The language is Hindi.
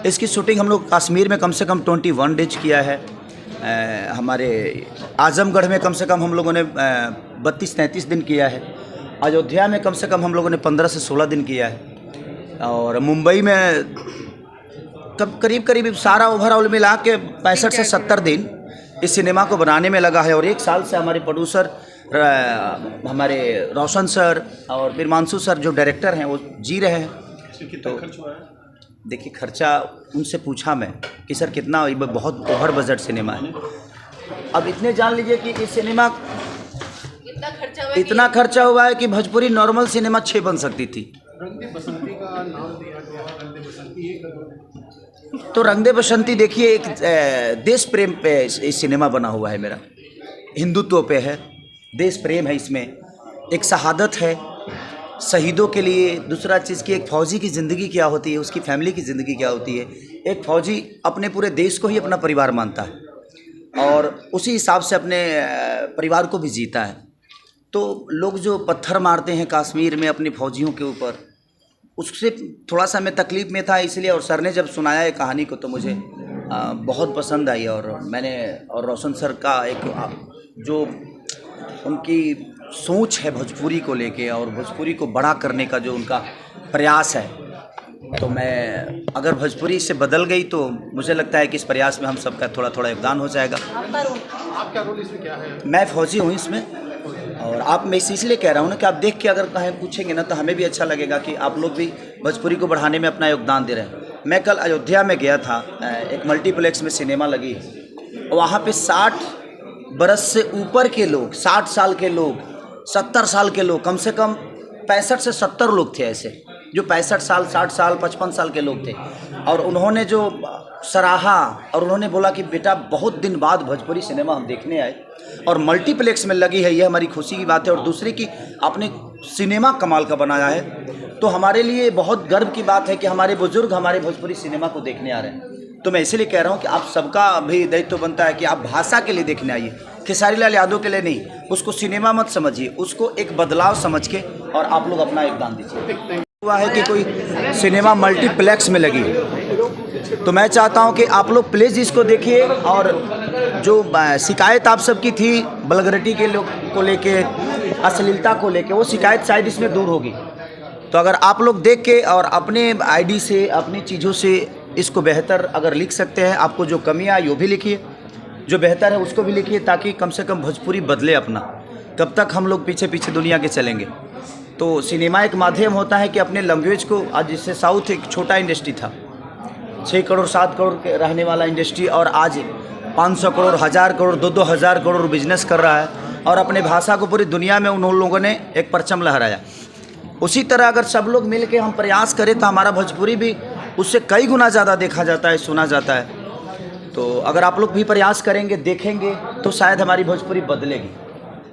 इसकी शूटिंग हम लोग कश्मीर में कम से कम 21 डेज किया है। हमारे आजमगढ़ में कम से कम हम लोगों ने 32-33 दिन किया है। अयोध्या में कम से कम हम लोगों ने 15 से 16 दिन किया है। और मुंबई में करीब सारा ओवरऑल मिला के 65 से 70 दिन इस सिनेमा को बनाने में लगा है। और 1 साल से हमारे प्रोड्यूसर हमारे रोशन सर और बिरमांशु सर जो डायरेक्टर हैं वो जी रहे हैं। तो देखिए खर्चा उनसे पूछा मैं कि सर कितना, बहुत ओवर बजट सिनेमा है। अब इतने जान लीजिए कि इस सिनेमा इतना खर्चा हुआ है कि भोजपुरी नॉर्मल सिनेमा 6 बन सकती थी। रंग दे बसंती का नाम दिया गया है, रंग दे बसंती तो रंग दे बसंती देखिए एक देश प्रेम पे इस सिनेमा बना हुआ है मेरा, हिंदुत्व पे है, देश प्रेम है इसमें, एक शहादत है शहीदों के लिए। दूसरा चीज़ की एक फ़ौजी की ज़िंदगी क्या होती है, उसकी फैमिली की ज़िंदगी क्या होती है। एक फ़ौजी अपने पूरे देश को ही अपना परिवार मानता है और उसी हिसाब से अपने परिवार को भी जीता है। तो लोग जो पत्थर मारते हैं कश्मीर में अपने फ़ौजियों के ऊपर, उससे थोड़ा सा मैं तकलीफ़ में था इसलिए। और सर ने जब सुनाया ये कहानी को तो मुझे बहुत पसंद आई। और मैंने और रोशन सर का एक जो उनकी सोच है भोजपुरी को लेके और भोजपुरी को बड़ा करने का जो उनका प्रयास है, तो मैं अगर भोजपुरी इससे बदल गई तो मुझे लगता है कि इस प्रयास में हम सबका थोड़ा थोड़ा योगदान हो जाएगा। आपका रोल इसमें क्या है? मैं फौजी हूँ इसमें। और आप, मैं इसलिए कह रहा हूँ ना कि आप देख के अगर कहीं पूछेंगे ना तो हमें भी अच्छा लगेगा कि आप लोग भी भोजपुरी को बढ़ाने में अपना योगदान दे रहे हैं। मैं कल अयोध्या में गया था, एक मल्टीप्लेक्स में सिनेमा लगी, वहाँ पे 60 बरस से ऊपर के लोग, 60 साल के लोग, 70 साल के लोग, कम से कम 65 से 70 लोग थे ऐसे जो 65 साल, 60 साल, 55 साल के लोग थे। और उन्होंने जो सराहा और उन्होंने बोला कि बेटा बहुत दिन बाद भोजपुरी सिनेमा हम देखने आए और मल्टीप्लेक्स में लगी है, ये हमारी खुशी की बात है। और दूसरी की आपने सिनेमा कमाल का बनाया है, तो हमारे लिए बहुत गर्व की बात है कि हमारे बुजुर्ग हमारे भोजपुरी सिनेमा को देखने आ रहे हैं। तो मैं इसीलिए कह रहा हूँ कि आप सबका भी दायित्व बनता है कि आप भाषा के लिए देखने आइए, खेसारी लाल यादव के लिए नहीं। उसको सिनेमा मत समझिए, उसको एक बदलाव समझ के और आप लोग अपना योगदान दीजिए। हुआ है कि कोई सिनेमा मल्टीप्लेक्स में लगी, तो मैं चाहता हूं कि आप लोग प्लीज़ इसको देखिए। और जो शिकायत आप सबकी थी वल्गैरिटी के लोग को लेके, अश्लीलता को लेके, वो शिकायत शायद इसमें दूर होगी। तो अगर आप लोग देख के और अपने आईडी से, अपनी चीज़ों से इसको बेहतर अगर लिख सकते हैं, आपको जो कमियाँ वो भी लिखिए, जो बेहतर है उसको भी लिखिए, ताकि कम से कम भोजपुरी बदले अपना। कब तक हम लोग पीछे पीछे दुनिया के चलेंगे। तो सिनेमा एक माध्यम होता है कि अपने लैंग्वेज को, आज जिससे साउथ एक छोटा इंडस्ट्री था, 6 करोड़ 7 करोड़ के रहने वाला इंडस्ट्री, और आज 500 करोड़ 1000 करोड़ 2-2 हज़ार करोड़ बिजनेस कर रहा है और अपने भाषा को पूरी दुनिया में उन लोगों ने एक परचम लहराया। उसी तरह अगर सब लोग मिल के हम प्रयास करें तो हमारा भोजपुरी भी उससे कई गुना ज़्यादा देखा जाता है, सुना जाता है। तो अगर आप लोग भी प्रयास करेंगे, देखेंगे, तो शायद हमारी भोजपुरी बदलेगी।